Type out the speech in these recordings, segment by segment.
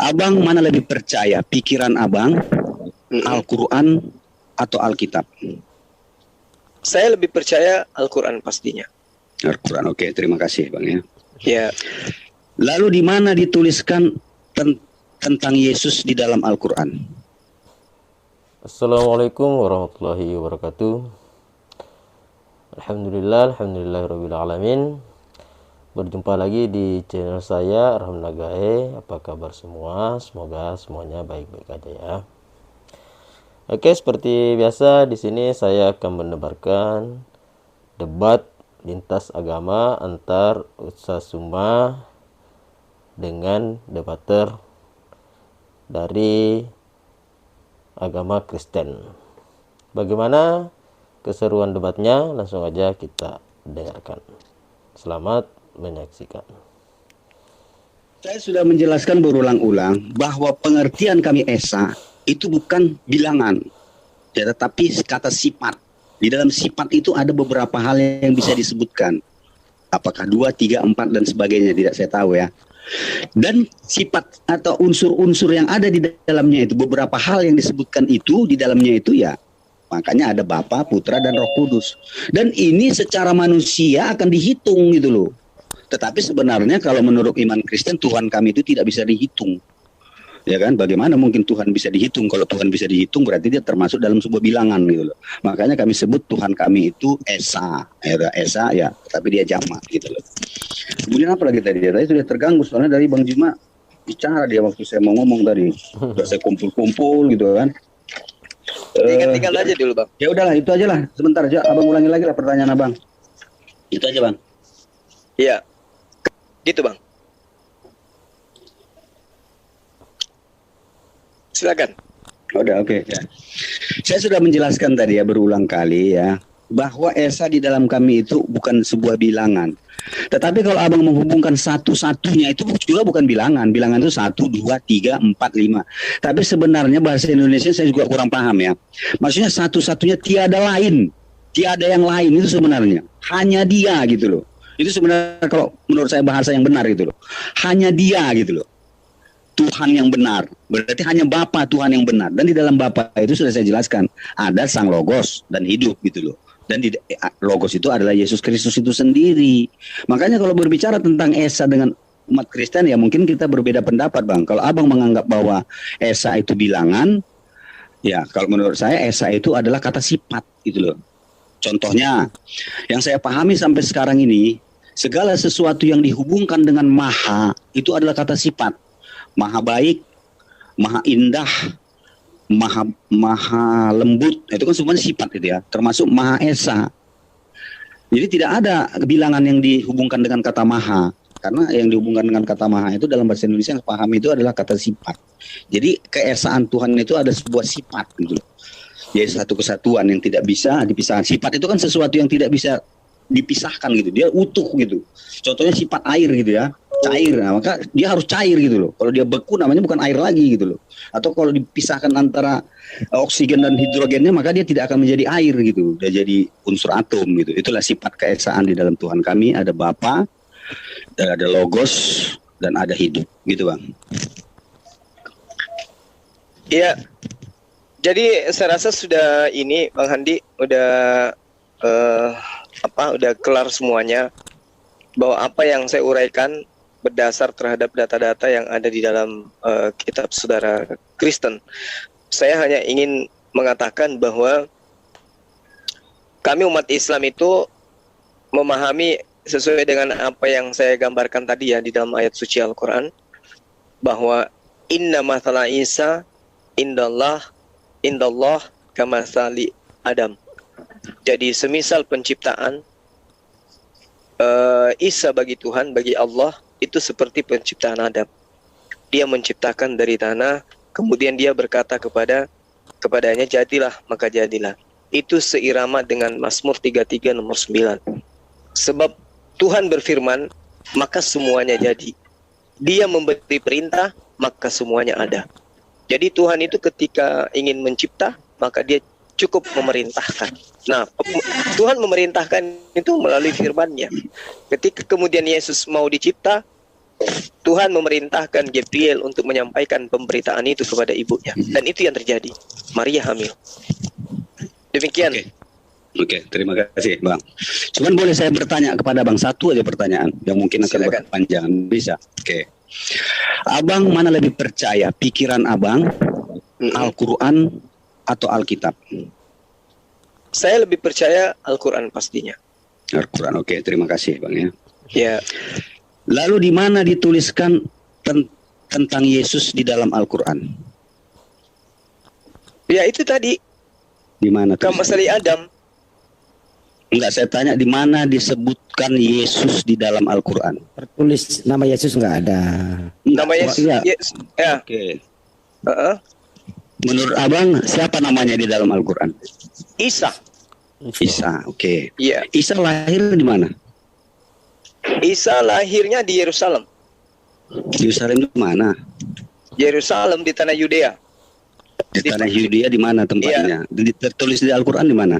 Abang mana lebih percaya? Pikiran abang, Al-Quran atau Alkitab? Saya lebih percaya Al-Quran pastinya. Al-Quran, oke. Terima kasih Bang ya. Ya. Lalu di mana dituliskan tentang Yesus di dalam Al-Quran? Assalamualaikum warahmatullahi wabarakatuh. Alhamdulillahirrabbilalamin. Berjumpa lagi di channel saya, Arham Nagae. Apa kabar semua? Semoga semuanya baik-baik aja ya. Oke, seperti biasa di sini saya akan menebarkan debat lintas agama antar Ustaz Suma dengan debater dari agama Kristen. Bagaimana keseruan debatnya? Langsung aja kita dengarkan. Selamat menyaksikan. Saya sudah menjelaskan berulang-ulang bahwa pengertian kami Esa itu bukan bilangan, ya, tetapi kata sifat. Di dalam sifat itu ada beberapa hal yang bisa disebutkan. Apakah 2, 3, 4 dan sebagainya, tidak saya tahu ya. Dan sifat atau unsur-unsur yang ada di dalamnya itu, beberapa hal yang disebutkan itu di dalamnya itu ya, makanya ada Bapa, Putra dan Roh Kudus. Dan ini secara manusia akan dihitung gitu loh. Tetapi sebenarnya kalau menurut iman Kristen, Tuhan kami itu tidak bisa dihitung. Ya kan? Bagaimana mungkin Tuhan bisa dihitung? Kalau Tuhan bisa dihitung berarti dia termasuk dalam sebuah bilangan gitu loh. Makanya kami sebut Tuhan kami itu Esa. Esa ya, tapi dia jamak gitu loh. Kemudian apa lagi tadi? Tadi sudah terganggu soalnya dari Bang Juma bicara dia waktu saya mau ngomong tadi. Sudah saya kumpul-kumpul gitu kan. Tinggal aja dulu Bang. Ya udahlah, itu aja lah. Sebentar aja, Abang ulangi lagi lah pertanyaan Abang. Itu aja Bang. Iya. Gitu Bang. Silakan. Udah, oke. Ya. Saya sudah menjelaskan tadi ya berulang kali ya bahwa Esa di dalam kami itu bukan sebuah bilangan. Tetapi kalau abang menghubungkan satu-satunya itu juga bukan bilangan. Bilangan itu 1, 2, 3, 4, 5. Tapi sebenarnya bahasa Indonesia saya juga kurang paham ya. Maksudnya satu-satunya tiada lain. Tiada yang lain itu sebenarnya. Hanya dia gitu loh. Itu sebenarnya kalau menurut saya bahasa yang benar gitu loh. Hanya dia gitu loh. Tuhan yang benar. Berarti hanya Bapa Tuhan yang benar. Dan di dalam Bapa itu sudah saya jelaskan. Ada Sang Logos dan hidup gitu loh. Dan di Logos itu adalah Yesus Kristus itu sendiri. Makanya kalau berbicara tentang Esa dengan umat Kristen ya mungkin kita berbeda pendapat Bang. Kalau abang menganggap bahwa Esa itu bilangan, ya kalau menurut saya Esa itu adalah kata sifat gitu loh. Contohnya yang saya pahami sampai sekarang ini, segala sesuatu yang dihubungkan dengan Maha itu adalah kata sifat. Maha baik, maha indah, maha lembut, itu kan semuanya sifat itu ya, termasuk Maha Esa. Jadi tidak ada bilangan yang dihubungkan dengan kata maha, karena yang dihubungkan dengan kata maha itu dalam bahasa Indonesia yang paham itu adalah kata sifat. Jadi keesaan Tuhan itu ada sebuah sifat gitu loh. Jadi satu kesatuan yang tidak bisa dipisahkan. Sifat itu kan sesuatu yang tidak bisa dipisahkan gitu, dia utuh gitu. Contohnya sifat air gitu ya, cair, nah, maka dia harus cair gitu loh. Kalau dia beku namanya bukan air lagi gitu loh. Atau kalau dipisahkan antara oksigen dan hidrogennya maka dia tidak akan menjadi air gitu. Dia jadi unsur atom gitu. Itulah sifat keesaan di dalam Tuhan kami. Ada Bapa, ada Logos dan ada hidup gitu Bang. Iya. Jadi saya rasa sudah ini Bang Handi udah udah kelar semuanya, bahwa apa yang saya uraikan berdasar terhadap data-data yang ada di dalam kitab saudara Kristen. Saya hanya ingin mengatakan bahwa kami umat Islam itu memahami sesuai dengan apa yang saya gambarkan tadi ya di dalam ayat suci Al-Quran, bahwa inna mathala Isa indallah kamathali Adam. Jadi semisal penciptaan Isa bagi Tuhan, bagi Allah itu seperti penciptaan Adam. Dia menciptakan dari tanah, kemudian dia berkata kepadanya jadilah, maka jadilah. Itu seirama dengan Mazmur 33 nomor 9. Sebab Tuhan berfirman, maka semuanya jadi. Dia memberi perintah, maka semuanya ada. Jadi Tuhan itu ketika ingin mencipta, maka dia cukup memerintahkan. Nah, Tuhan memerintahkan itu melalui firman-Nya. Ketika kemudian Yesus mau dicipta, Tuhan memerintahkan Gabriel untuk menyampaikan pemberitaan itu kepada ibunya, dan itu yang terjadi. Maria hamil. Demikian. Oke, terima kasih Bang. Cuman boleh saya bertanya kepada Bang satu aja pertanyaan yang mungkin akan Silakan. berpanjangan. Bisa? Oke. Abang mana lebih percaya, pikiran Abang, Al-Quran atau Alkitab? Saya lebih percaya Al-Quran pastinya. Al-Quran, oke. Terima kasih Bang ya. Ya, Lalu di mana dituliskan tentang Yesus di dalam Al-Quran? ya itu tadi Di mana? Kamasali Adam. Enggak, saya tanya di mana disebutkan Yesus di dalam Al-Quran? Tertulis nama Yesus nggak ada. Nama Yesus. Iya. Ya. Oke. Heeh. Menurut Abang siapa namanya di dalam Al-Quran? Isa. Isa, oke. Iya. Isa lahir di mana? Isa lahirnya di Yerusalem. Yerusalem di mana? Yerusalem di tanah Yudea. Di tanah Yudea di mana tempatnya? Tertulis di Al-Quran di mana?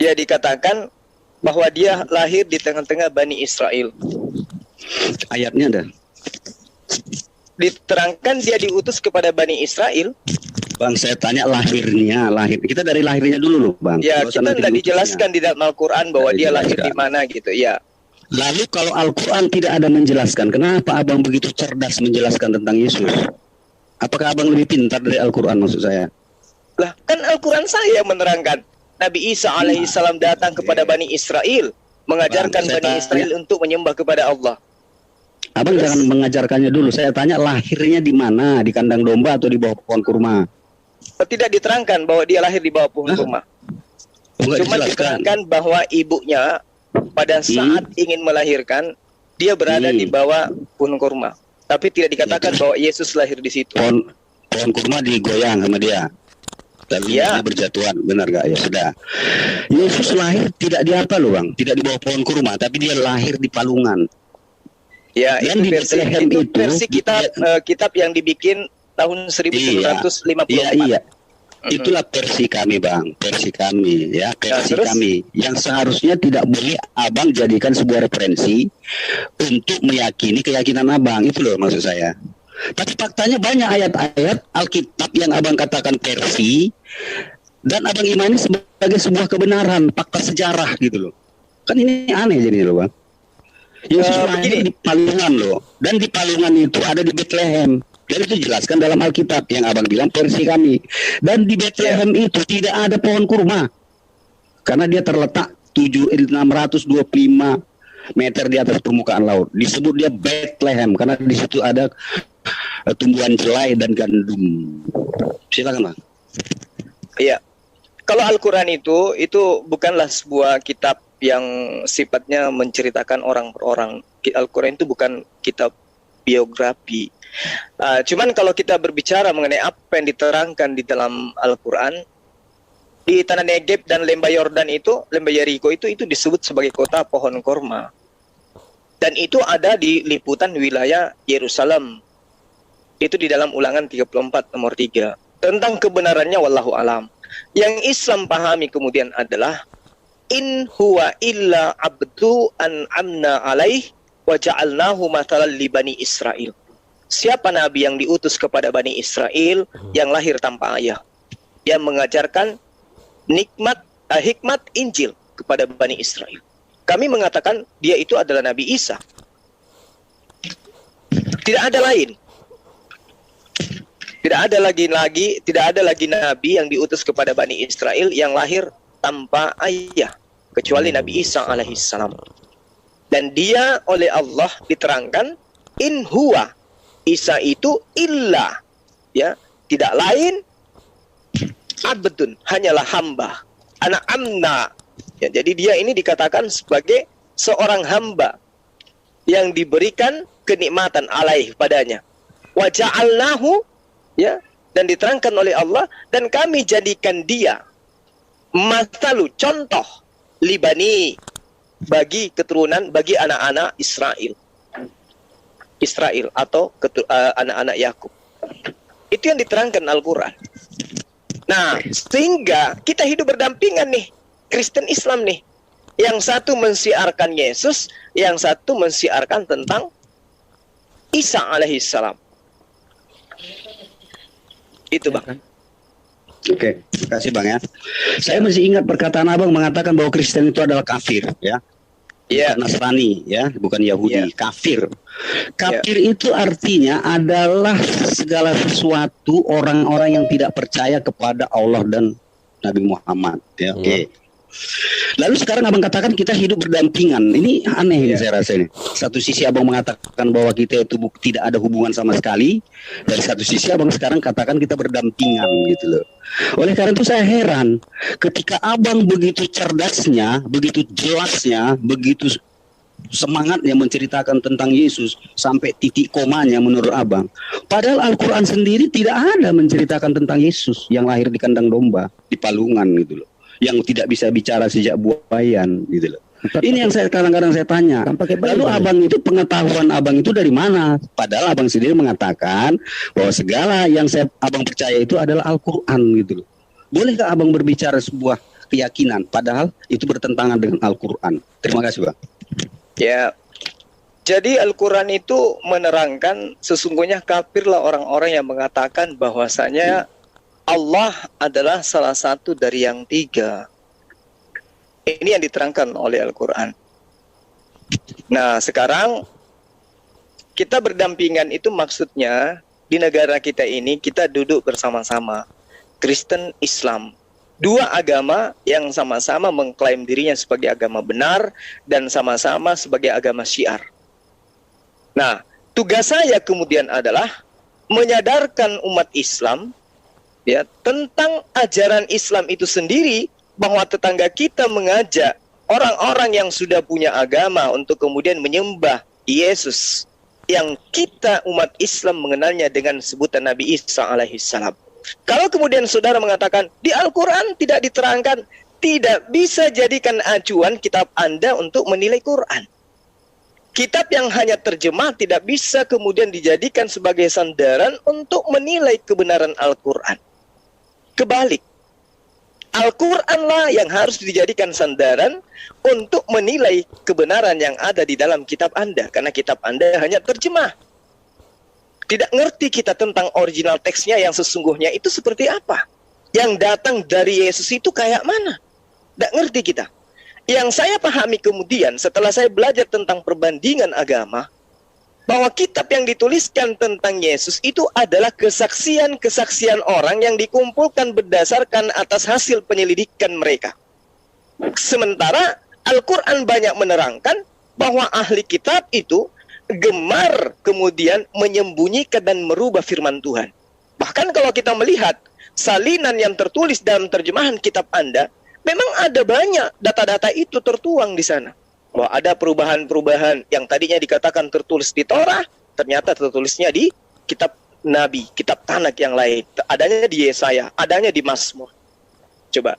Dia dikatakan bahwa dia lahir di tengah-tengah Bani Israel. Ayatnya ada. Diterangkan dia diutus kepada Bani Israel. Bang, saya tanya lahirnya, Kita dari lahirnya dulu loh, Bang. Ya, Kalau kita nanti tidak diutusnya. dijelaskan di dalam Al-Quran bahwa Tidak dia lahir dijelaskan. di mana gitu. Ya. Lalu kalau Al-Quran tidak ada menjelaskan, kenapa Abang begitu cerdas menjelaskan tentang Yesus? Apakah Abang lebih pintar dari Al-Quran maksud saya? Lah, kan Al-Quran saya menerangkan. Nabi Isa alaihissalam datang kepada Bani Israel, mengajarkan Bang, saya Bani tanya. Israel untuk menyembah kepada Allah. Abang Terus? jangan mengajarkannya dulu. Saya tanya lahirnya di mana? Di kandang domba atau di bawah pohon kurma? Tidak diterangkan bahwa dia lahir di bawah pohon Hah? kurma. Enggak Cuma dijelaskan. diterangkan bahwa ibunya pada saat ingin melahirkan, dia berada di bawah pohon kurma. Tapi tidak dikatakan bahwa Yesus lahir di situ. Pohon kurma digoyang sama dia. Lalu Ya. dia berjatuhan, benar gak? Ya sudah. Yesus lahir tidak di apa loh Bang? Tidak di bawah pohon kurma, tapi dia lahir di palungan. Ya, Dan itu di versi, Bethlehem itu itu, versi kitab yang dibikin tahun 1954. Iya. Itulah versi kami Bang, versi kami ya, versi terus? kami yang seharusnya tidak boleh Abang jadikan sebuah referensi untuk meyakini keyakinan Abang, itu loh maksud saya. Tapi faktanya banyak ayat-ayat Alkitab yang Abang katakan versi dan Abang imani sebagai sebuah kebenaran, fakta sejarah gitu loh. Kan ini aneh jadi loh Bang. Yesus lahir di palungan loh, dan di palungan itu ada di Bethlehem. Dan itu jelaskan dalam Alkitab yang Abang bilang versi kami. Dan di Bethlehem itu tidak ada pohon kurma. Karena dia terletak 625 meter di atas permukaan laut. Disebut dia Bethlehem karena di situ ada tumbuhan jelai dan gandum. Silakan Bang. Iya. Kalau Al-Quran itu bukanlah sebuah kitab yang sifatnya menceritakan orang per orang. Al-Quran itu bukan kitab biografi. Cuman kalau kita berbicara mengenai apa yang diterangkan di dalam Al-Quran, di tanah Negeb dan lembah Yordan itu, lembah Yeriko itu disebut sebagai kota pohon korma. Dan itu ada di liputan wilayah Yerusalem. Itu di dalam Ulangan 34 nomor 3. Tentang kebenarannya wallahu alam. Yang Islam pahami kemudian adalah in huwa illa abdu an'amna alaih wa ja'alnahu mathalan li Bani Israel. Siapa nabi yang diutus kepada Bani Israel yang lahir tanpa ayah, yang mengajarkan hikmat Injil kepada Bani Israel. Kami mengatakan dia itu adalah Nabi Isa. Tidak ada lain. Tidak ada lagi nabi yang diutus kepada Bani Israel yang lahir tanpa ayah kecuali Nabi Isa alaihissalam. Dan dia oleh Allah diterangkan in huwa, Isa itu illa, ya, tidak lain abdun, hanyalah hamba, anak amna, ya, jadi dia ini dikatakan sebagai seorang hamba yang diberikan kenikmatan alaih padanya, wa ja'alnahu, ya, dan diterangkan oleh Allah, dan kami jadikan dia mathalu, contoh, libani, bagi keturunan, bagi anak-anak Israel atau anak-anak Yakub. Itu yang diterangkan Al-Quran. Nah, sehingga kita hidup berdampingan nih, Kristen Islam nih. Yang satu mensiarkan Yesus, yang satu mensiarkan tentang Isa alaihissalam. Itu Bang. Oke, terima kasih Bang ya. Saya masih ingat perkataan Abang mengatakan bahwa Kristen itu adalah kafir ya. Iya. Bukan Nasrani ya, bukan Yahudi, Iya. kafir. Kafir itu artinya adalah segala sesuatu orang-orang yang tidak percaya kepada Allah dan Nabi Muhammad ya. Oke. Lalu sekarang Abang katakan kita hidup berdampingan. Ini aneh ini saya rasa ini. Satu sisi Abang mengatakan bahwa kita itu tidak ada hubungan sama sekali. Dari satu sisi Abang sekarang katakan kita berdampingan gitu loh. Oleh karena itu saya heran ketika Abang begitu cerdasnya, begitu jelasnya, begitu semangatnya menceritakan tentang Yesus sampai titik komanya menurut Abang. Padahal Al-Quran sendiri tidak ada menceritakan tentang Yesus yang lahir di kandang domba, di palungan gitu loh. Yang tidak bisa bicara sejak buayan gitu loh. Ini yang saya kadang-kadang saya tanya. Lalu Abang itu pengetahuan Abang itu dari mana? Padahal Abang sendiri mengatakan bahwa segala yang Abang percaya itu adalah Al-Quran gitu loh. Bolehkah Abang berbicara sebuah keyakinan padahal itu bertentangan dengan Al-Quran? Terima kasih Bang. Ya. Jadi Al-Quran itu menerangkan sesungguhnya kafirlah orang-orang yang mengatakan bahwasanya Allah adalah salah satu dari yang tiga. Ini yang diterangkan oleh Al-Quran. Nah, sekarang kita berdampingan itu maksudnya di negara kita ini kita duduk bersama-sama. Kristen, Islam. Dua agama yang sama-sama mengklaim dirinya sebagai agama benar dan sama-sama sebagai agama syiar. Nah, tugas saya kemudian adalah menyadarkan umat Islam ya tentang ajaran Islam itu sendiri, bahwa tetangga kita mengajak orang-orang yang sudah punya agama untuk kemudian menyembah Yesus yang kita umat Islam mengenalnya dengan sebutan Nabi Isa alaihissalam. Kalau kemudian saudara mengatakan di Al-Quran tidak diterangkan, tidak bisa jadikan acuan kitab Anda untuk menilai Quran. Kitab yang hanya terjemah tidak bisa kemudian dijadikan sebagai sandaran untuk menilai kebenaran Al-Quran. Kebalik, Al-Quranlah yang harus dijadikan sandaran untuk menilai kebenaran yang ada di dalam kitab Anda. Karena kitab Anda hanya terjemah. Tidak ngerti kita tentang original teksnya yang sesungguhnya itu seperti apa. Yang datang dari Yesus itu kayak mana. Tidak ngerti kita. Yang saya pahami kemudian setelah saya belajar tentang perbandingan agama, bahwa kitab yang dituliskan tentang Yesus itu adalah kesaksian-kesaksian orang yang dikumpulkan berdasarkan atas hasil penyelidikan mereka. Sementara Al-Quran banyak menerangkan bahwa ahli kitab itu gemar kemudian menyembunyikan dan merubah firman Tuhan. Bahkan kalau kita melihat salinan yang tertulis dalam terjemahan kitab Anda, memang ada banyak data-data itu tertuang di sana. Bahwa ada perubahan-perubahan yang tadinya dikatakan tertulis di Torah, ternyata tertulisnya di kitab Nabi, kitab Tanak yang lain. Adanya di Yesaya, adanya di Mazmur. Coba.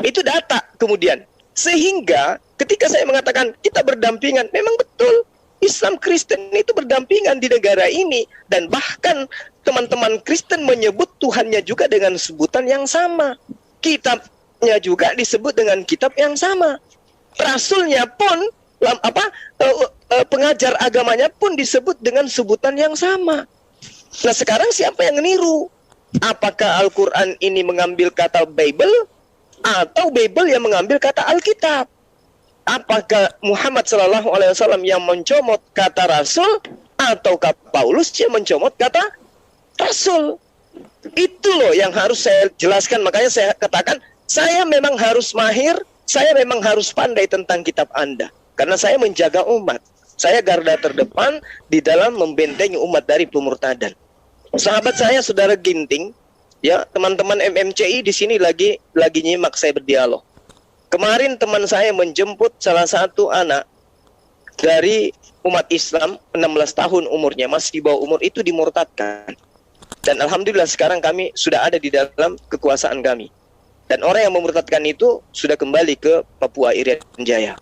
Itu data kemudian. Sehingga ketika saya mengatakan kita berdampingan, memang betul. Islam Kristen itu berdampingan di negara ini. Dan bahkan teman-teman Kristen menyebut Tuhannya juga dengan sebutan yang sama. Kitabnya juga disebut dengan kitab yang sama. Rasulnya pun pengajar agamanya pun disebut dengan sebutan yang sama. Nah sekarang siapa yang meniru? Apakah Al-Quran ini mengambil kata Bible atau Bible yang mengambil kata Alkitab? Apakah Muhammad SAW yang mencomot kata Rasul ataukah Paulus yang mencomot kata Rasul? Itu loh yang harus saya jelaskan. Makanya saya katakan saya memang harus mahir. Saya memang harus pandai tentang kitab Anda. Karena saya menjaga umat. Saya garda terdepan di dalam membentengi umat dari pemurtadan. Sahabat saya, Saudara Ginting, ya teman-teman MMCI di sini lagi nyimak saya berdialog. Kemarin teman saya menjemput salah satu anak dari umat Islam, 16 tahun umurnya, masih di bawah umur itu dimurtadkan. Dan Alhamdulillah sekarang kami sudah ada di dalam kekuasaan kami. Dan orang yang memurtadkan itu sudah kembali ke Papua Irian Jaya.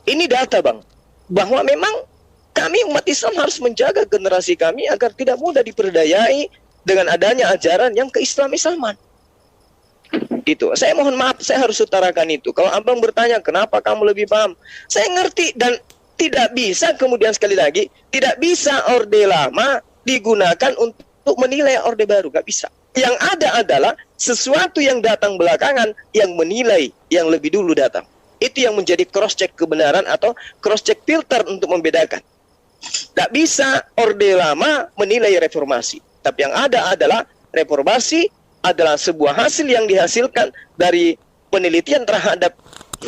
Ini data Bang, bahwa memang kami umat Islam harus menjaga generasi kami agar tidak mudah diperdayai dengan adanya ajaran yang ke-Islam-Islaman. Itu, saya mohon maaf, saya harus utarakan itu. Kalau Abang bertanya, kenapa kamu lebih paham? Saya ngerti dan tidak bisa, kemudian sekali lagi, tidak bisa Orde Lama digunakan untuk menilai Orde Baru, nggak bisa. Yang ada adalah sesuatu yang datang belakangan yang menilai yang lebih dulu datang. Itu yang menjadi cross-check kebenaran atau cross-check filter untuk membedakan. Tidak bisa Orde Lama menilai reformasi. Tapi yang ada adalah reformasi adalah sebuah hasil yang dihasilkan dari penelitian terhadap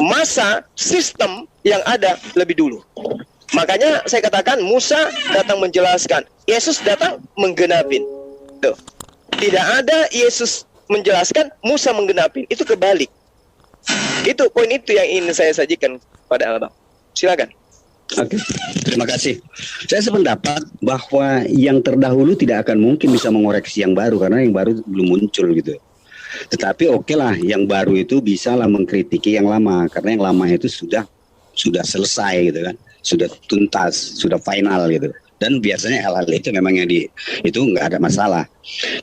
masa sistem yang ada lebih dulu. Makanya saya katakan Musa datang menjelaskan, Yesus datang menggenapin. Tuh. Tidak ada Yesus menjelaskan, Musa menggenapin. Itu kebalik. Itu poin itu yang ingin saya sajikan pada Abang. Silakan. Oke, terima kasih. Saya sependapat bahwa yang terdahulu tidak akan mungkin bisa mengoreksi yang baru karena yang baru belum muncul gitu. Tetapi oke lah, yang baru itu bisa lah mengkritiki yang lama karena yang lama itu sudah selesai gitu kan, sudah tuntas, sudah final gitu. Dan biasanya hal-hal itu memang itu nggak ada masalah.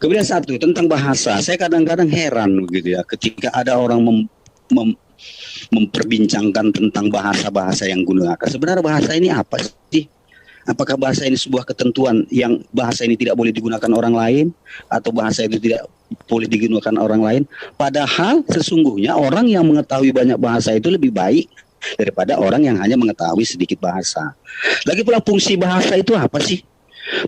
Kemudian satu tentang bahasa, saya kadang-kadang heran begitu ya, ketika ada orang memperbincangkan tentang bahasa-bahasa yang gunakan. Sebenarnya bahasa ini apa sih? Apakah bahasa ini sebuah ketentuan yang bahasa ini tidak boleh digunakan orang lain atau bahasa itu tidak boleh digunakan orang lain? Padahal sesungguhnya orang yang mengetahui banyak bahasa itu lebih baik daripada orang yang hanya mengetahui sedikit bahasa. Lagi pula fungsi bahasa itu apa sih?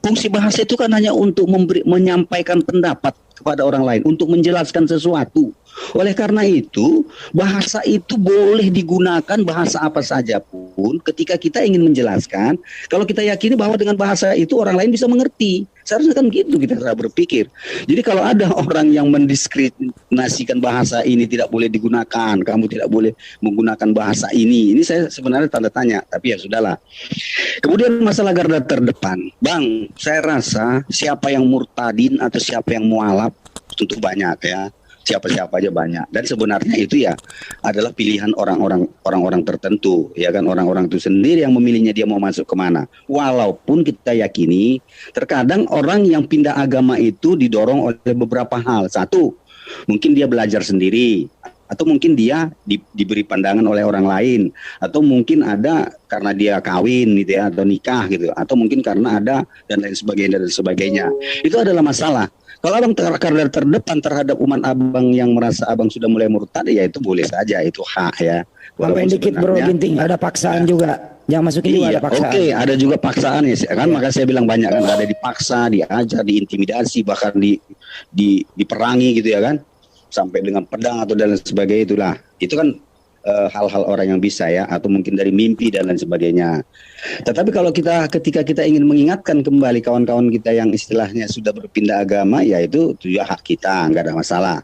Fungsi bahasa itu kan hanya untuk menyampaikan pendapat kepada orang lain, untuk menjelaskan sesuatu. Oleh karena itu, bahasa itu boleh digunakan bahasa apa saja pun ketika kita ingin menjelaskan. Kalau kita yakini bahwa dengan bahasa itu orang lain bisa mengerti. Seharusnya kan gitu kita cara berpikir. Jadi kalau ada orang yang mendiskriminasikan bahasa ini tidak boleh digunakan, kamu tidak boleh menggunakan bahasa ini saya sebenarnya tanda tanya, tapi ya sudahlah. Kemudian masalah garda terdepan. Bang, saya rasa siapa yang murtadin atau siapa yang mualaf tentu banyak ya. Siapa-siapa aja banyak, dan sebenarnya itu ya adalah pilihan orang-orang tertentu, ya kan, orang-orang itu sendiri yang memilihnya dia mau masuk kemana. Walaupun kita yakini terkadang orang yang pindah agama itu didorong oleh beberapa hal. Satu, mungkin dia belajar sendiri, atau mungkin dia diberi pandangan oleh orang lain, atau mungkin ada karena dia kawin gitu ya, atau nikah gitu, atau mungkin karena ada dan lain sebagainya. Itu adalah masalah. Kalau abang terdepan terhadap umat abang yang merasa abang sudah mulai murtad, ya itu boleh saja, itu hak ya. Sampai dikit bro Ginting, ada paksaan juga. Yang masukin juga ada paksaan. Oke, ada juga paksaan ya kan, maka saya bilang banyak kan, ada dipaksa, diajar, diintimidasi, bahkan diperangi gitu ya kan, sampai dengan pedang atau dan sebagainya itulah. Itu kan hal-hal orang yang bisa ya, atau mungkin dari mimpi dan lain sebagainya. Tetapi kalau ketika kita ingin mengingatkan kembali kawan-kawan kita yang istilahnya sudah berpindah agama, ya itu juga hak kita, nggak ada masalah.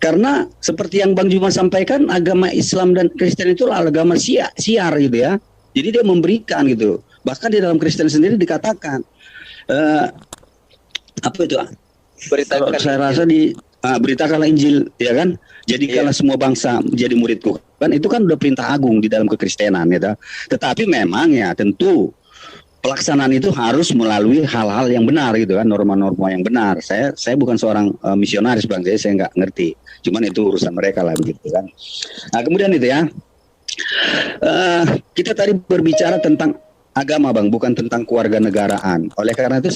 Karena seperti yang Bang Juma sampaikan, agama Islam dan Kristen itu agama siar gitu ya. Jadi dia memberikan gitu. Bahkan di dalam Kristen sendiri dikatakan apa itu? Beritakan. Saya rasa beritakanlah Injil, ya kan? Jadikanlah semua bangsa menjadi muridku. Kan itu kan udah perintah agung di dalam kekristenan, gitu. Tetapi memang ya tentu pelaksanaan itu harus melalui hal-hal yang benar gitu kan, norma-norma yang benar. Saya bukan seorang misionaris Bang, saya nggak ngerti. Cuman itu urusan mereka lah begitu kan. Nah, kemudian itu ya. Kita tadi berbicara tentang agama Bang, bukan tentang kewarganegaraan. Oleh karena itu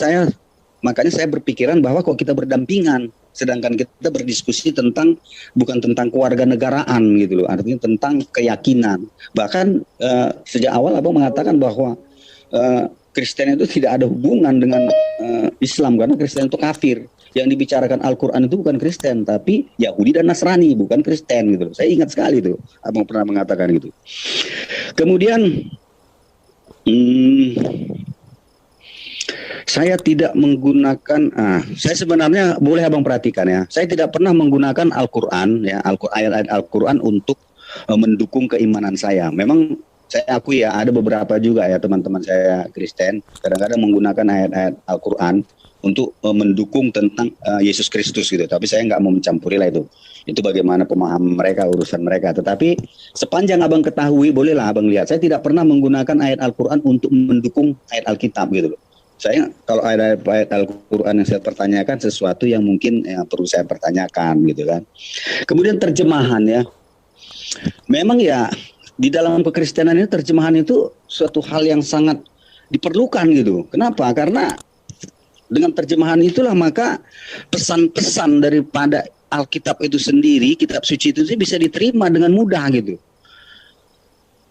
makanya saya berpikiran bahwa kok kita berdampingan, sedangkan kita berdiskusi bukan tentang kewarganegaraan gitu loh, artinya tentang keyakinan. Bahkan sejak awal Abang mengatakan bahwa Kristen itu tidak ada hubungan dengan Islam karena Kristen itu kafir. Yang dibicarakan Al-Quran itu bukan Kristen, tapi Yahudi dan Nasrani, bukan Kristen gitu loh. Saya ingat sekali tuh Abang pernah mengatakan gitu. Kemudian saya tidak menggunakan, saya sebenarnya boleh Abang perhatikan ya, saya tidak pernah menggunakan Al-Quran ya, ayat-ayat Al-Quran untuk mendukung keimanan saya. Memang saya akui ya, ada beberapa juga ya teman-teman saya Kristen kadang-kadang menggunakan ayat-ayat Al-Quran untuk mendukung tentang Yesus Kristus gitu. Tapi saya nggak mau mencampuri lah itu. Itu bagaimana pemahaman mereka, urusan mereka. Tetapi sepanjang Abang ketahui, bolehlah Abang lihat. Saya tidak pernah menggunakan ayat Al-Quran untuk mendukung ayat Alkitab gitu loh. Saya kalau ayat Al-Quran yang saya pertanyakan sesuatu yang mungkin perlu saya pertanyakan gitu kan. Kemudian terjemahan ya. Memang ya di dalam kekristenan ini terjemahan itu suatu hal yang sangat diperlukan gitu. Kenapa? Karena dengan terjemahan itulah maka pesan-pesan daripada Alkitab itu sendiri, kitab suci itu bisa diterima dengan mudah gitu.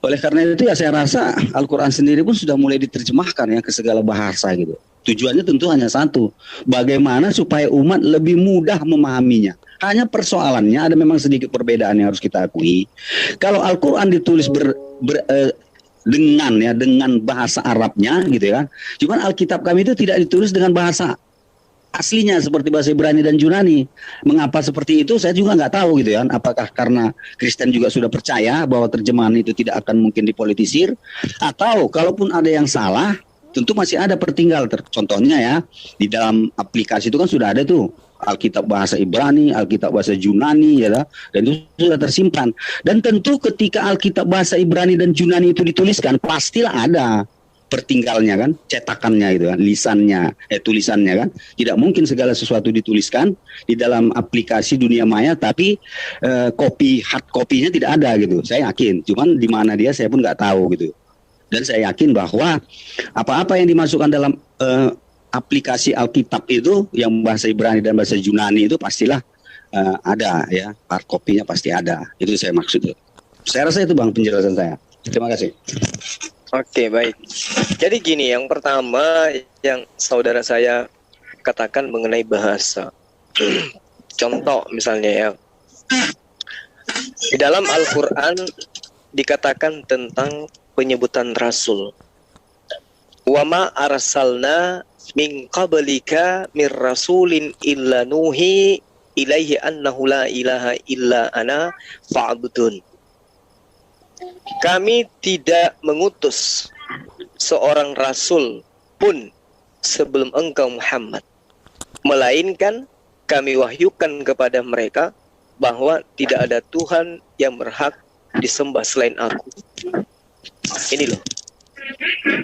Oleh karena itu ya saya rasa Al-Quran sendiri pun sudah mulai diterjemahkan ya ke segala bahasa gitu. Tujuannya tentu hanya satu, bagaimana supaya umat lebih mudah memahaminya. Hanya persoalannya ada memang sedikit perbedaan yang harus kita akui. Kalau Al-Quran ditulis dengan bahasa Arabnya gitu ya. Cuman Alkitab kami itu tidak ditulis dengan bahasa aslinya seperti bahasa Ibrani dan Yunani. Mengapa seperti itu saya juga nggak tahu gitu ya. Apakah karena Kristen juga sudah percaya bahwa terjemahan itu tidak akan mungkin dipolitisir, atau kalaupun ada yang salah tentu masih ada pertinggal. Contohnya ya di dalam aplikasi itu kan sudah ada tuh Alkitab bahasa Ibrani, Alkitab bahasa Yunani ya, dan itu sudah tersimpan. Dan tentu ketika Alkitab bahasa Ibrani dan Yunani itu dituliskan pastilah ada pertinggalnya kan, cetakannya itu kan, tulisannya kan. Tidak mungkin segala sesuatu dituliskan di dalam aplikasi dunia maya tapi hard copy-nya tidak ada gitu. Saya yakin, cuman di mana dia saya pun nggak tahu gitu. Dan saya yakin bahwa apa-apa yang dimasukkan dalam aplikasi Alkitab itu yang bahasa Ibrani dan bahasa Yunani itu pastilah ada ya, hard copy-nya pasti ada. Itu saya maksud. Saya rasa itu Bang penjelasan saya. Terima kasih. Oke, baik. Jadi gini, yang pertama yang saudara saya katakan mengenai bahasa. Contoh misalnya ya, di dalam Al-Quran dikatakan tentang penyebutan Rasul. Wa ma arsalna min qablika mir rasulin illa nuhi ilaihi annahu la ilaha illa ana fa'budun. Kami tidak mengutus seorang rasul pun sebelum engkau Muhammad, melainkan kami wahyukan kepada mereka bahwa tidak ada Tuhan yang berhak disembah selain aku. Ini loh.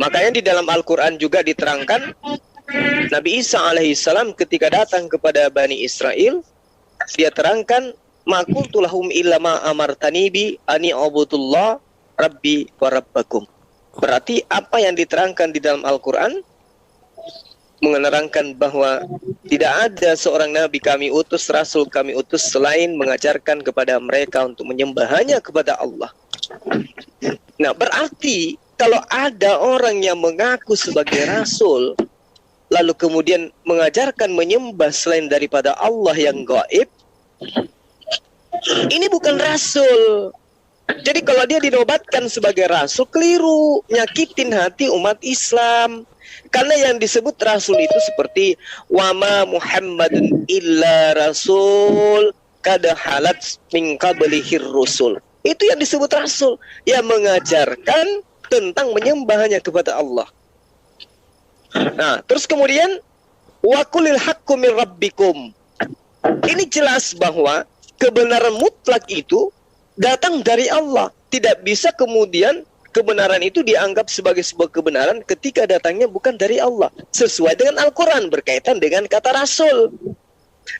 Makanya di dalam Al-Quran juga diterangkan Nabi Isa alaihissalam ketika datang kepada Bani Israel, dia terangkan ma qultu lahum illa ma amartani bi ani abudullah rabbi wa rabbakum. Berarti apa yang diterangkan di dalam Al-Quran menerangkan bahwa tidak ada seorang nabi kami utus, rasul kami utus selain mengajarkan kepada mereka untuk menyembah hanya kepada Allah. Nah, berarti kalau ada orang yang mengaku sebagai rasul lalu kemudian mengajarkan menyembah selain daripada Allah yang gaib, ini bukan rasul. Jadi kalau dia dinobatkan sebagai rasul, keliru, nyakitin hati umat Islam. Karena yang disebut rasul itu seperti wama Muhammadun illa rasul kada halat min qablihir rusul. Itu yang disebut rasul, yang mengajarkan tentang menyembahnya kepada Allah. Nah, terus kemudian wa qulil haqqu min rabbikum. Ini jelas bahwa kebenaran mutlak itu datang dari Allah. Tidak bisa kemudian kebenaran itu dianggap sebagai sebuah kebenaran ketika datangnya bukan dari Allah. Sesuai dengan Al-Quran berkaitan dengan kata rasul.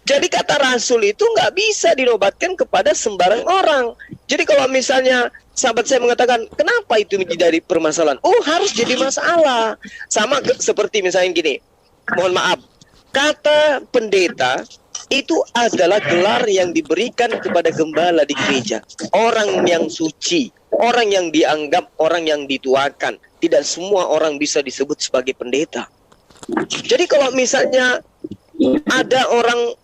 Jadi kata rasul itu nggak bisa dinobatkan kepada sembarang orang. Jadi kalau misalnya sahabat saya mengatakan, kenapa itu menjadi permasalahan? Oh, harus jadi masalah. Sama seperti misalnya gini, mohon maaf, kata pendeta itu adalah gelar yang diberikan kepada gembala di gereja. Orang yang suci, orang yang dianggap orang yang dituakan. Tidak semua orang bisa disebut sebagai pendeta. Jadi kalau misalnya ada orang,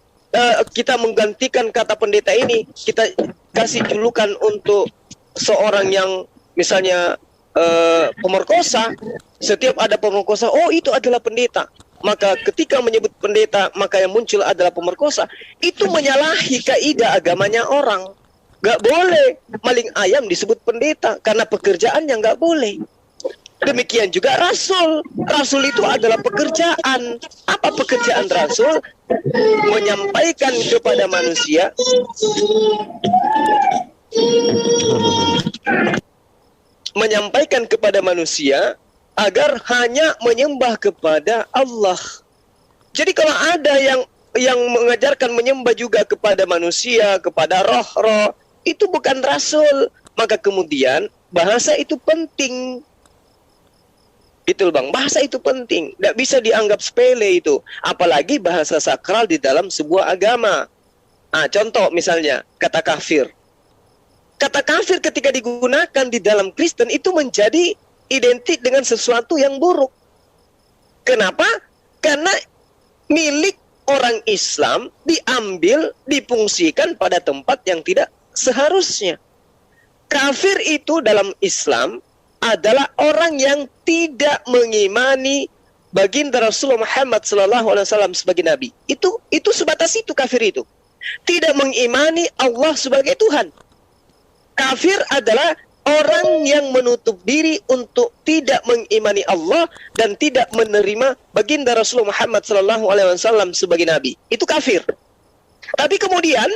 kita menggantikan kata pendeta ini, kita kasih julukan untuk seorang yang misalnya pemerkosa, setiap ada pemerkosa, oh itu adalah pendeta. Maka ketika menyebut pendeta, maka yang muncul adalah pemerkosa. Itu menyalahi kaidah agamanya orang. Gak boleh maling ayam disebut pendeta, karena pekerjaannya gak boleh. Demikian juga rasul. Rasul itu adalah pekerjaan. Apa pekerjaan rasul? Menyampaikan kepada manusia agar hanya menyembah kepada Allah. Jadi kalau ada yang mengajarkan menyembah juga kepada manusia, kepada roh-roh, itu bukan rasul. Maka kemudian bahasa itu penting. Gitu Bang, bahasa itu penting. Tidak bisa dianggap sepele itu. Apalagi bahasa sakral di dalam sebuah agama. Contoh misalnya, kata kafir. Kata kafir ketika digunakan di dalam Kristen itu menjadi identik dengan sesuatu yang buruk. Kenapa? Karena milik orang Islam diambil, difungsikan pada tempat yang tidak seharusnya. Kafir itu dalam Islam adalah orang yang tidak mengimani baginda Rasulullah Muhammad SAW sebagai nabi. Itu sebatas itu kafir itu. Tidak mengimani Allah sebagai Tuhan. Kafir adalah orang yang menutup diri untuk tidak mengimani Allah dan tidak menerima baginda Rasulullah Muhammad SAW sebagai nabi. Itu kafir. Tapi kemudian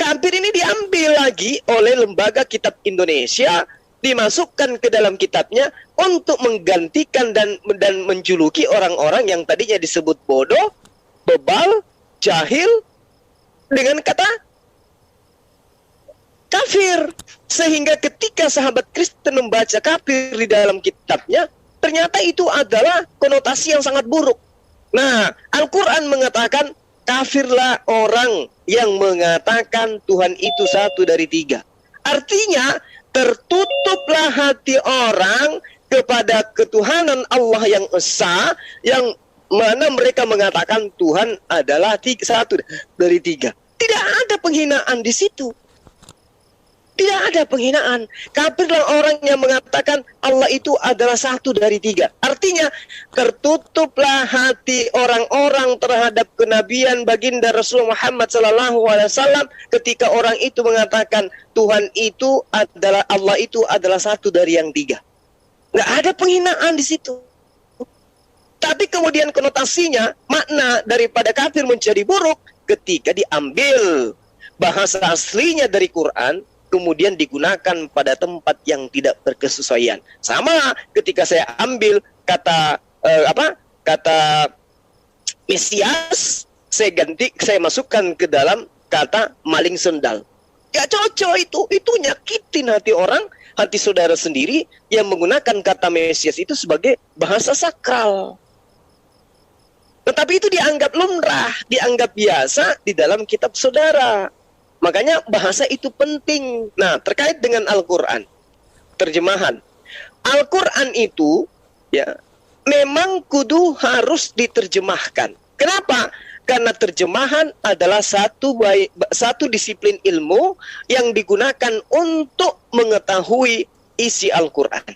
kafir ini diambil lagi oleh Lembaga Kitab Indonesia, dimasukkan ke dalam kitabnya untuk menggantikan dan menjuluki orang-orang yang tadinya disebut bodoh, bebal, jahil dengan kata kafir. Sehingga ketika sahabat Kristen membaca kafir di dalam kitabnya, ternyata itu adalah konotasi yang sangat buruk. Nah, Al-Quran mengatakan kafirlah orang yang mengatakan Tuhan itu satu dari tiga. Artinya tertutuplah hati orang kepada ketuhanan Allah yang esa, yang mana mereka mengatakan Tuhan adalah satu dari tiga. Tidak ada penghinaan di situ. Tidak ada penghinaan. Kafirlah orang yang mengatakan Allah itu adalah satu dari tiga. Artinya tertutuplah hati orang-orang terhadap kenabian baginda Rasulullah Muhammad SAW ketika orang itu mengatakan Tuhan itu adalah, Allah itu adalah satu dari yang tiga. Nggak ada penghinaan di situ. Tapi kemudian konotasinya, makna daripada kafir menjadi buruk ketika diambil bahasa aslinya dari Quran, kemudian digunakan pada tempat yang tidak berkesesuaian. Sama ketika saya ambil kata kata Mesias, saya masukkan ke dalam kata maling sendal. Gak cocok itu nyakitin hati orang, hati saudara sendiri yang menggunakan kata Mesias itu sebagai bahasa sakral. Tetapi itu dianggap lumrah, dianggap biasa di dalam kitab saudara. Makanya bahasa itu penting. Nah, terkait dengan Al-Quran, terjemahan. Al-Quran itu ya memang kudu harus diterjemahkan. Kenapa? Karena terjemahan adalah satu disiplin ilmu yang digunakan untuk mengetahui isi Al-Quran.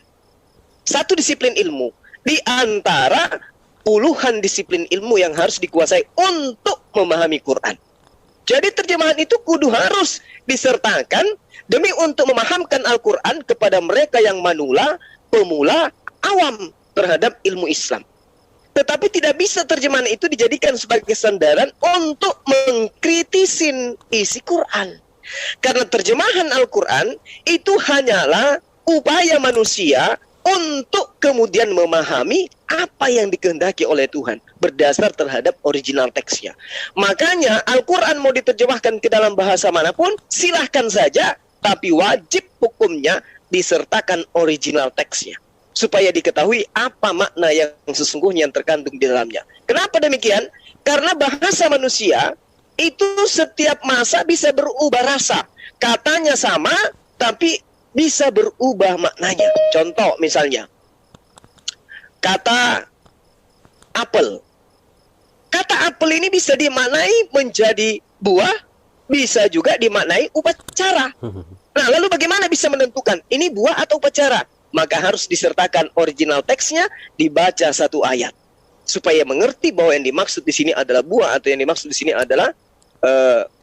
Satu disiplin ilmu di antara puluhan disiplin ilmu yang harus dikuasai untuk memahami Quran. Jadi terjemahan itu kudu harus disertakan demi untuk memahamkan Al-Quran kepada mereka yang pemula, awam terhadap ilmu Islam. Tetapi tidak bisa terjemahan itu dijadikan sebagai sandaran untuk mengkritisin isi Quran. Karena terjemahan Al-Quran itu hanyalah upaya manusia untuk kemudian memahami apa yang dikehendaki oleh Tuhan berdasar terhadap original teksnya. Makanya Al-Quran mau diterjemahkan ke dalam bahasa manapun, silahkan saja, tapi wajib hukumnya disertakan original teksnya supaya diketahui apa makna yang sesungguhnya yang terkandung di dalamnya. Kenapa demikian? Karena bahasa manusia itu setiap masa bisa berubah rasa. Katanya sama, tapi bisa berubah maknanya. Contoh misalnya, kata apel. Kata apel ini bisa dimaknai menjadi buah, bisa juga dimaknai upacara. Nah, lalu bagaimana bisa menentukan ini buah atau upacara? Maka harus disertakan original teksnya, dibaca satu ayat supaya mengerti bahwa yang dimaksud di sini adalah buah atau yang dimaksud di sini adalah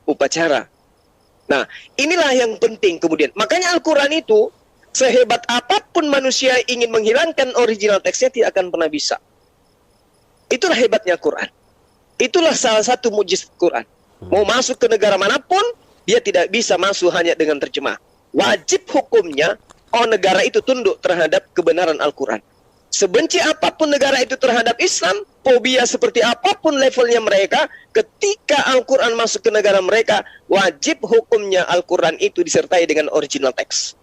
upacara. Nah, inilah yang penting kemudian. Makanya Al-Quran itu, sehebat apapun manusia ingin menghilangkan original teksnya, tidak akan pernah bisa. Itulah hebatnya Quran. Itulah salah satu mujizat Quran. Mau masuk ke negara manapun, dia tidak bisa masuk hanya dengan terjemah. Wajib hukumnya, negara itu tunduk terhadap kebenaran Al-Quran. Sebenci apapun negara itu terhadap Islam, fobia seperti apapun levelnya mereka, ketika Al-Quran masuk ke negara mereka, wajib hukumnya Al-Quran itu disertai dengan original teks.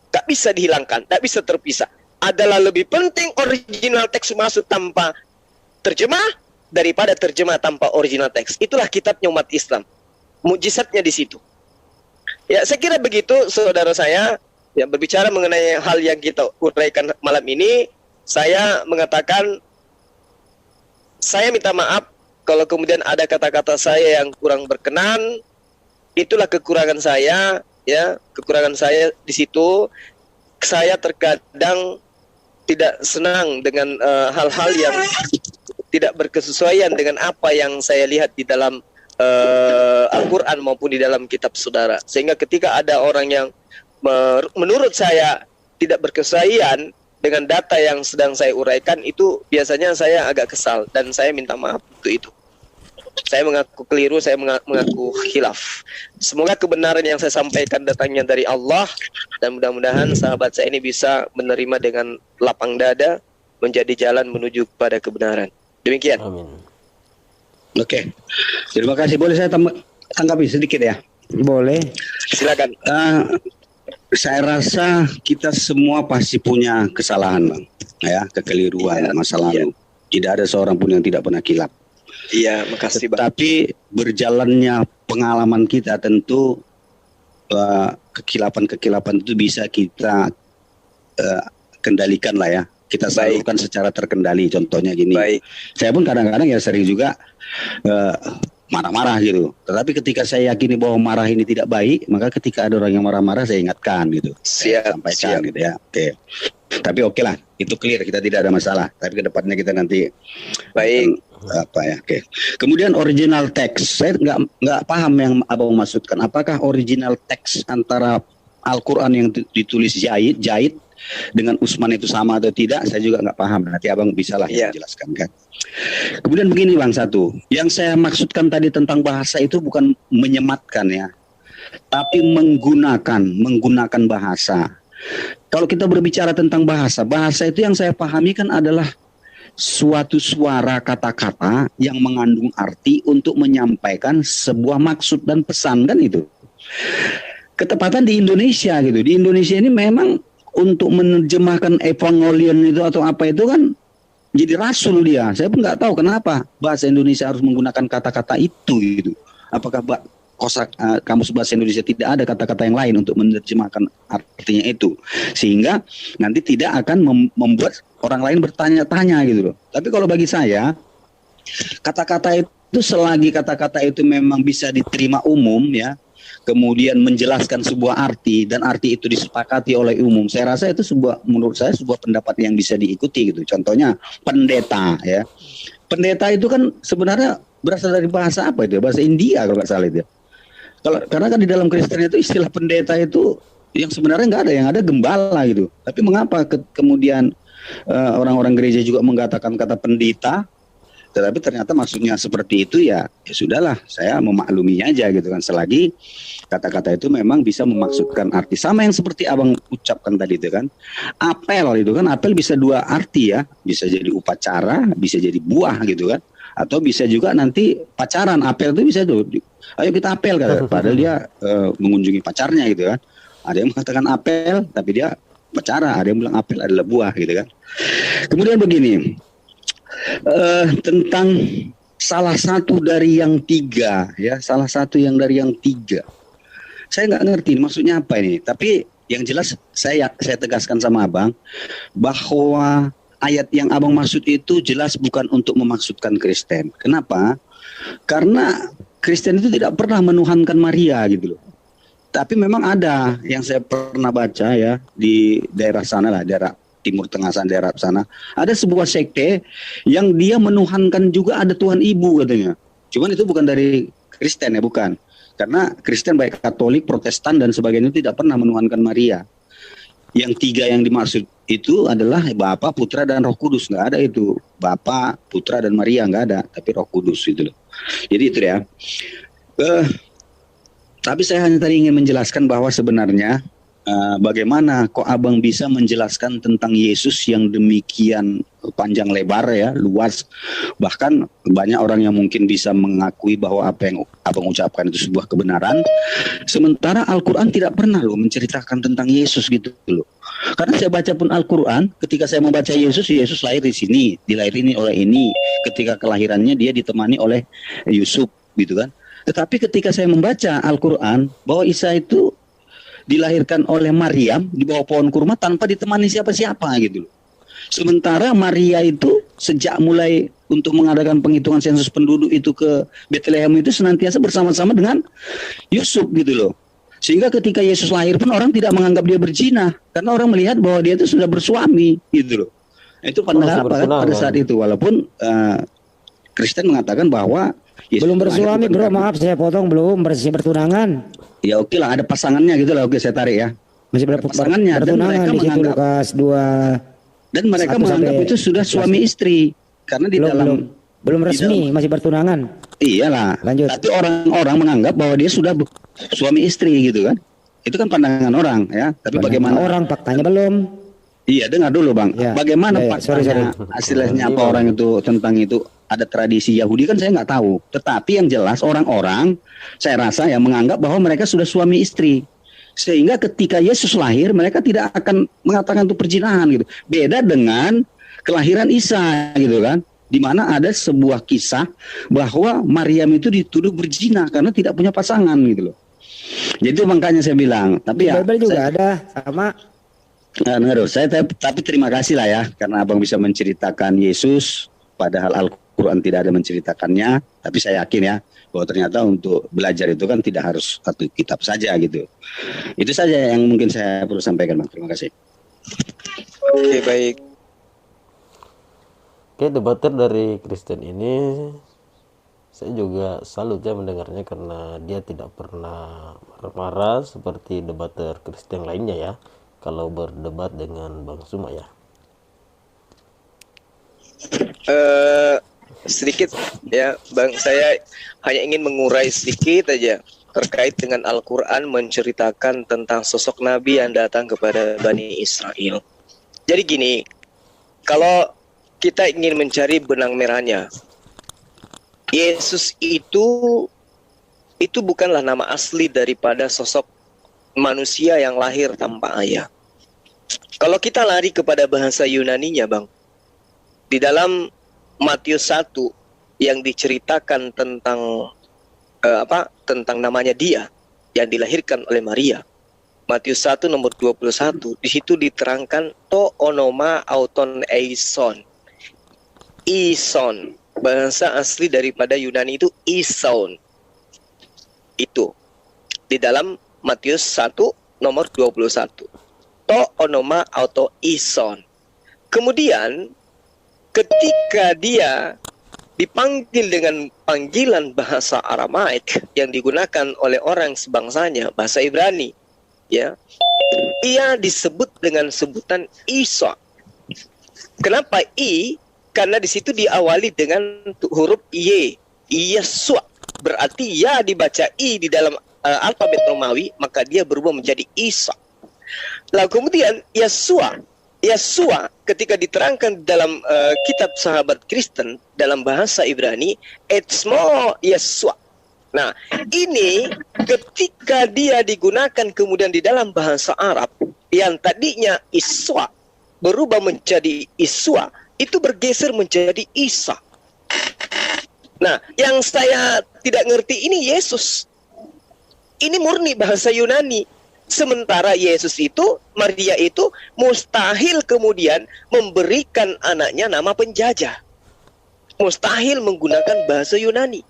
tak bisa dihilangkan, tak bisa terpisah. Adalah lebih penting original teks masuk tanpa terjemah daripada terjemah tanpa original teks. Itulah kitabnya umat Islam. Mukjizatnya di situ. Ya, saya kira begitu, saudara saya. Ya, berbicara mengenai hal yang kita uraikan malam ini, saya mengatakan, saya minta maaf kalau kemudian ada kata-kata saya yang kurang berkenan. Itulah kekurangan saya, ya, kekurangan saya di situ. Saya terkadang tidak senang dengan hal-hal yang tidak berkesesuaian dengan apa yang saya lihat di dalam Al-Quran maupun di dalam kitab saudara. Sehingga ketika ada orang yang menurut saya tidak berkesesuaian dengan data yang sedang saya uraikan, itu biasanya saya agak kesal dan saya minta maaf untuk itu. Saya mengaku keliru, saya mengaku khilaf. Semoga kebenaran yang saya sampaikan datangnya dari Allah, dan mudah-mudahan sahabat saya ini bisa menerima dengan lapang dada, menjadi jalan menuju kepada kebenaran. Demikian. Amin. Oke. Terima kasih. Boleh saya tanggapi sedikit ya? Boleh. Silakan. Saya rasa kita semua pasti punya kesalahan, Bang. Ya, kekeliruan masa lalu. Tidak ada seorang pun yang tidak pernah kilap. Iya, makasih Bang. Tapi berjalannya pengalaman kita tentu kekilapan-kekilapan itu bisa kita kendalikan lah ya. Kita salurkan secara terkendali. Contohnya gini. Baik. Saya pun kadang-kadang ya sering juga marah-marah gitu. Tetapi ketika saya yakini bahwa marah ini tidak baik, maka ketika ada orang yang marah-marah saya ingatkan gitu. Siap, Saya sampaikan gitu ya. Oke. Tapi oke lah, itu clear, kita tidak ada masalah. Tapi ke depannya kita nanti baik apa ya. Oke. Kemudian original text, saya nggak paham yang abang maksudkan. Apakah original text antara Al-Quran yang ditulis Jahit dengan Utsman itu sama atau tidak? Saya juga nggak paham. Nanti abang bisa lah menjelaskan kan. Kemudian begini Bang, satu, yang saya maksudkan tadi tentang bahasa itu bukan menyematkan ya, tapi menggunakan bahasa. Kalau kita berbicara tentang bahasa itu yang saya pahami kan adalah suatu suara kata-kata yang mengandung arti untuk menyampaikan sebuah maksud dan pesan, kan itu. Ketepatan di Indonesia gitu. Di Indonesia ini memang untuk menerjemahkan evangelion itu atau apa itu kan jadi rasul dia. Saya pun nggak tahu kenapa bahasa Indonesia harus menggunakan kata-kata itu gitu. Apakah kamus bahasa Indonesia tidak ada kata-kata yang lain untuk menerjemahkan artinya itu, sehingga nanti tidak akan membuat orang lain bertanya-tanya gitu loh. Tapi kalau bagi saya, kata-kata itu selagi kata-kata itu memang bisa diterima umum ya, kemudian menjelaskan sebuah arti dan arti itu disepakati oleh umum, saya rasa itu menurut saya sebuah pendapat yang bisa diikuti gitu. Contohnya pendeta ya. Pendeta itu kan sebenarnya berasal dari bahasa apa itu? Bahasa India kalau nggak salah itu. Karena kan di dalam Kristen itu istilah pendeta itu yang sebenarnya nggak ada, yang ada gembala gitu. Tapi mengapa kemudian orang-orang gereja juga mengatakan kata pendeta, tetapi ternyata maksudnya seperti itu ya sudahlah, saya memakluminya aja gitu kan, selagi kata-kata itu memang bisa memaksudkan arti sama yang seperti abang ucapkan tadi itu kan. Apel itu kan, apel bisa dua arti ya, bisa jadi upacara, bisa jadi buah gitu kan, atau bisa juga nanti pacaran. Apel itu bisa tuh, ayo kita apel kan, padahal dia mengunjungi pacarnya gitu kan. Ada yang mengatakan apel tapi dia pacara, ada yang bilang apel adalah buah gitu kan. Kemudian begini, tentang salah satu dari yang tiga ya, salah satu yang dari yang tiga, saya nggak ngerti maksudnya apa ini. Tapi yang jelas saya tegaskan sama abang bahwa ayat yang abang maksud itu jelas bukan untuk memaksudkan Kristen. Kenapa? Karena Kristen itu tidak pernah menuhankan Maria gitu loh. Tapi memang ada yang saya pernah baca ya di daerah sana lah, daerah Timur Tengah sana, daerah sana, ada sebuah sekte yang dia menuhankan juga ada Tuhan Ibu katanya. Cuman itu bukan dari Kristen ya, bukan. Karena Kristen baik Katolik, Protestan dan sebagainya tidak pernah menuhankan Maria. Yang tiga yang dimaksud itu adalah Bapa, Putra dan Roh Kudus. Nggak ada itu Bapa, Putra dan Maria, nggak ada, tapi Roh Kudus itu loh. Jadi itu ya. Tapi saya hanya tadi ingin menjelaskan bahwa sebenarnya bagaimana kok abang bisa menjelaskan tentang Yesus yang demikian panjang lebar ya, luas. Bahkan banyak orang yang mungkin bisa mengakui bahwa apa yang abang ucapkan itu sebuah kebenaran. Sementara Al-Quran tidak pernah loh menceritakan tentang Yesus gitu loh. Karena saya baca pun Al-Quran, ketika saya membaca Yesus, Yesus lahir di sini, dilahirin oleh ini. Ketika kelahirannya dia ditemani oleh Yusuf gitu kan. Tetapi ketika saya membaca Al-Quran, bahwa Isa itu dilahirkan oleh Maryam di bawah pohon kurma tanpa ditemani siapa-siapa gitu loh. Sementara Maria itu sejak mulai untuk mengadakan penghitungan sensus penduduk itu ke Bethlehem itu senantiasa bersama-sama dengan Yusuf gitu loh. Sehingga ketika Yesus lahir pun orang tidak menganggap dia berzina karena orang melihat bahwa dia itu sudah bersuami gitu loh. Itu pandangan pada saat itu, walaupun Kristen mengatakan bahwa Yesus belum bersuami bro, maaf saya potong, belum bertunangan. Ya oke lah, ada pasangannya gitu lah, oke saya tarik ya. Masih pasangannya bertunangan di situ Lukas 2. Dan mereka menganggap itu sudah suami istri karena di dalam belum resmi, masih bertunangan. Iyalah. Lanjut. Tapi orang-orang menganggap bahwa dia sudah suami istri gitu kan. Itu kan pandangan orang ya. Tapi bagaimana orang, faktanya belum. Iya, dengar dulu Bang. Ya. Bagaimana faktanya, hasilnya apa orang itu tentang itu. Ada tradisi Yahudi kan saya nggak tahu. Tetapi yang jelas orang-orang saya rasa ya menganggap bahwa mereka sudah suami istri. Sehingga ketika Yesus lahir mereka tidak akan mengatakan itu perzinahan gitu. Beda dengan kelahiran Isa gitu kan. Di mana ada sebuah kisah bahwa Maryam itu dituduh berzina karena tidak punya pasangan gitu loh. Jadi makanya saya bilang, tapi ya Bible juga ada sama. Tapi terima kasih lah ya karena abang bisa menceritakan Yesus, padahal Al-Quran tidak ada menceritakannya. Tapi saya yakin ya bahwa ternyata untuk belajar itu kan tidak harus satu kitab saja gitu. Itu saja yang mungkin saya perlu sampaikan, Bang. Terima kasih. Oke, baik. Oke, debater dari Kristen ini saya juga salut ya mendengarnya karena dia tidak pernah marah-marah seperti debater Kristen lainnya ya kalau berdebat dengan Bang Suma ya. Sedikit ya Bang, saya hanya ingin mengurai sedikit aja terkait dengan Al-Quran menceritakan tentang sosok Nabi yang datang kepada Bani Israel. Jadi gini, kalau kita ingin mencari benang merahnya, Yesus itu bukanlah nama asli daripada sosok manusia yang lahir tanpa ayah. Kalau kita lari kepada bahasa Yunaninya Bang, di dalam Matius 1 yang diceritakan tentang tentang namanya dia yang dilahirkan oleh Maria. Matius 1 nomor 21, di situ diterangkan to onoma auton eison. Ison, bahasa asli daripada Yunani itu ison. Itu di dalam Matius 1 nomor 21. To onoma auto ison. Kemudian ketika dia dipanggil dengan panggilan bahasa Aramaik yang digunakan oleh orang sebangsanya, bahasa Ibrani, ya, ia disebut dengan sebutan Isa. Kenapa I? Karena di situ diawali dengan huruf Y, Yesua. Berarti ya dibaca I di dalam alfabet Romawi, maka dia berubah menjadi Isa. Lalu kemudian Yesua ketika diterangkan dalam kitab sahabat Kristen dalam bahasa Ibrani, Etzmo Yesua. Nah, ini ketika dia digunakan kemudian di dalam bahasa Arab yang tadinya Iswa berubah menjadi Iswa, itu bergeser menjadi Isa. Nah, yang saya tidak ngerti ini Yesus. Ini murni bahasa Yunani. Sementara Yesus itu, Maria itu mustahil kemudian memberikan anaknya nama penjajah. Mustahil menggunakan bahasa Yunani.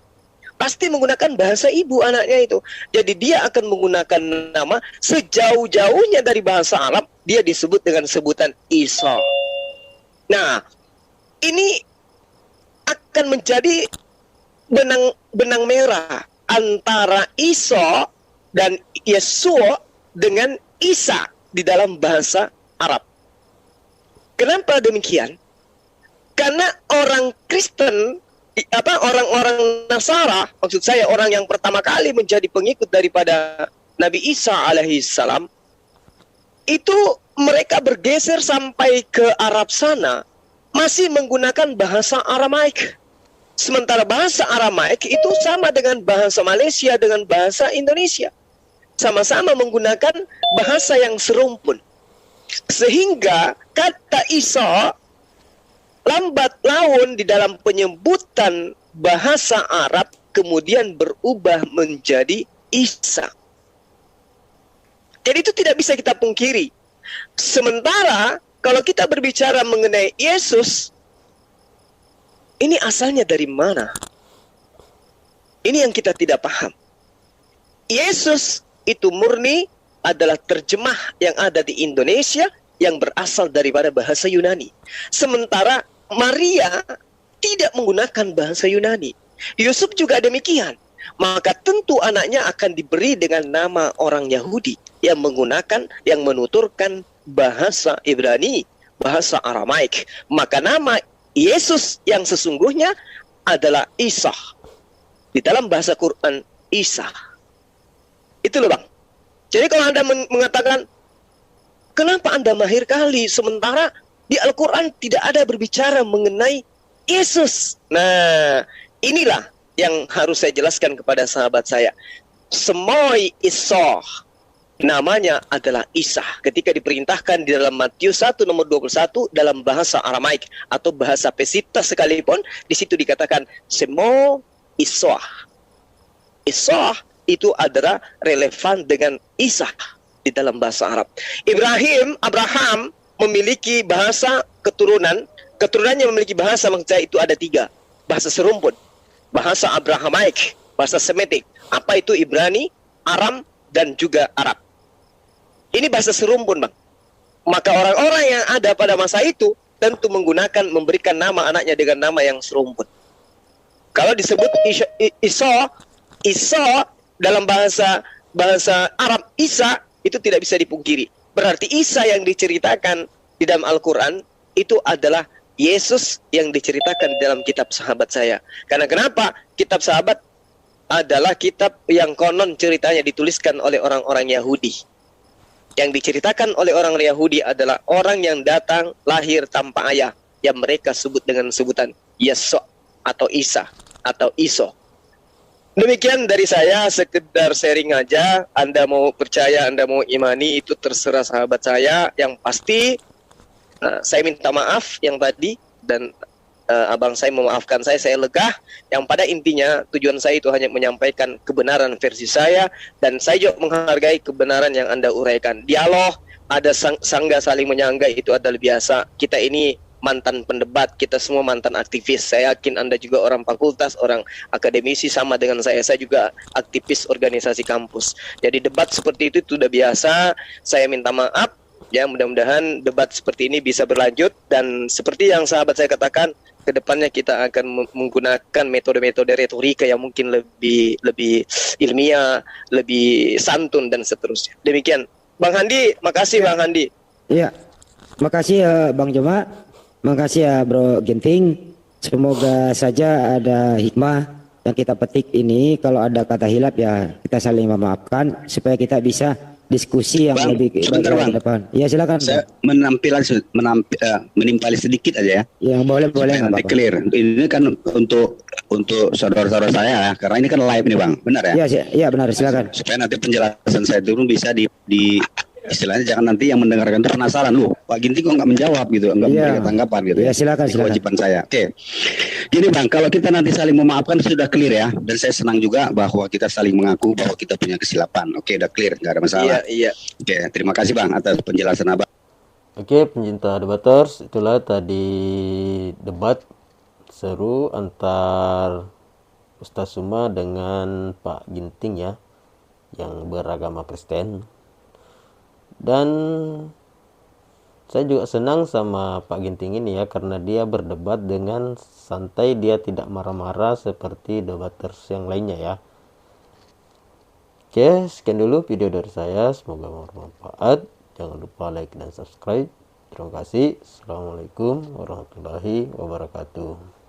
Pasti menggunakan bahasa ibu anaknya itu. Jadi dia akan menggunakan nama sejauh-jauhnya dari bahasa Arab, dia disebut dengan sebutan Isa. Nah, ini akan menjadi benang merah antara Isa dan Yesua dengan Isa di dalam bahasa Arab. Kenapa demikian? Karena orang Kristen, orang-orang Nasara, maksud saya orang yang pertama kali menjadi pengikut daripada Nabi Isa alaihissalam, itu mereka bergeser sampai ke Arab sana masih menggunakan bahasa Aramaik. Sementara bahasa Aramaik itu sama dengan bahasa Malaysia dengan bahasa Indonesia. Sama-sama menggunakan bahasa yang serumpun. Sehingga kata Isa lambat laun di dalam penyebutan bahasa Arab kemudian berubah menjadi Isa. Jadi itu tidak bisa kita pungkiri. Sementara kalau kita berbicara mengenai Yesus, ini asalnya dari mana? Ini yang kita tidak paham. Yesus itu murni adalah terjemah yang ada di Indonesia yang berasal daripada bahasa Yunani. Sementara Maria tidak menggunakan bahasa Yunani. Yusuf juga demikian. Maka tentu anaknya akan diberi dengan nama orang Yahudi yang menggunakan, yang menuturkan bahasa Ibrani, bahasa Aramaik. Maka nama Yesus yang sesungguhnya adalah Isa. Di dalam bahasa Quran, Isa. Itu loh Bang. Jadi kalau Anda mengatakan, kenapa Anda mahir kali sementara di Al-Quran tidak ada berbicara mengenai Yesus. Nah, inilah yang harus saya jelaskan kepada sahabat saya. Semoi Isa, namanya adalah Isa. Ketika diperintahkan di dalam Matius 1 nomor 21 dalam bahasa Aramaik atau bahasa Pesita sekalipun, di situ dikatakan Semo Isa. Isa itu adalah relevan dengan Isa di dalam bahasa Arab. Abraham memiliki bahasa keturunan. Keturunannya memiliki bahasa, maksud saya itu ada 3. Bahasa serumpun. Bahasa Abrahamaik, bahasa Semitik. Apa itu Ibrani, Aram, dan juga Arab. Ini bahasa serumpun, Bang. Maka orang-orang yang ada pada masa itu tentu memberikan nama anaknya dengan nama yang serumpun. Kalau disebut Isa dalam bahasa Arab, Isa itu tidak bisa dipungkiri. Berarti Isa yang diceritakan di dalam Al-Quran itu adalah Yesus yang diceritakan dalam kitab sahabat saya. Karena kenapa? Kitab sahabat adalah kitab yang konon ceritanya dituliskan oleh orang-orang Yahudi. Yang diceritakan oleh orang Yahudi adalah orang yang datang lahir tanpa ayah, yang mereka sebut dengan sebutan Yesok atau Isa atau Iso. Demikian dari saya, sekedar sharing aja. Anda mau percaya, Anda mau imani, itu terserah sahabat saya. Yang pasti saya minta maaf yang tadi, dan abang saya memaafkan saya lega. Yang pada intinya tujuan saya itu hanya menyampaikan kebenaran versi saya, dan saya juga menghargai kebenaran yang Anda uraikan. Dialog, ada sangga saling menyangga, itu adalah biasa. Kita ini mantan pendebat, kita semua mantan aktivis. Saya yakin Anda juga orang fakultas, orang akademisi sama dengan saya. Saya juga aktivis organisasi kampus. Jadi debat seperti itu sudah biasa. Saya minta maaf. Ya, mudah-mudahan debat seperti ini bisa berlanjut, dan seperti yang sahabat saya katakan, kedepannya kita akan menggunakan metode-metode retorika yang mungkin lebih ilmiah, lebih santun dan seterusnya. Demikian, Bang Handi. Makasih Bang Handi. Iya, makasih Bang Joma, makasih ya Bro Ginting. Semoga saja ada hikmah yang kita petik ini. Kalau ada kata hilap ya kita saling memaafkan supaya kita bisa diskusi yang Bang, lebih sebentar, Bang. depan. Ya silakan. Saya menimpali sedikit aja ya. Yang boleh Nanti clear. Ini kan untuk saudara-saudara saya ya, karena ini kan live nih Bang, benar ya? Iya benar, silakan. Supaya nanti penjelasan saya itu bisa di istilahnya jangan nanti yang mendengarkan itu penasaran, loh Pak Ginting kok nggak menjawab gitu, nggak memberikan tanggapan gitu. Iya silakan. Kewajiban saya. Oke. Gini Bang, kalau kita nanti saling memaafkan sudah clear ya, dan saya senang juga bahwa kita saling mengaku bahwa kita punya kesilapan. Oke, udah clear, nggak ada masalah. Iya. Oke, terima kasih Bang atas penjelasan Abang. Oke, pencinta debaters, itulah tadi debat seru antar Ustaz Suma dengan Pak Ginting ya, yang beragama Kristen. Dan saya juga senang sama Pak Ginting ini ya, karena dia berdebat dengan santai, dia tidak marah-marah seperti debaters yang lainnya ya. Oke, sekian dulu video dari saya, semoga bermanfaat. Jangan lupa like dan subscribe. Terima kasih. Assalamualaikum warahmatullahi wabarakatuh.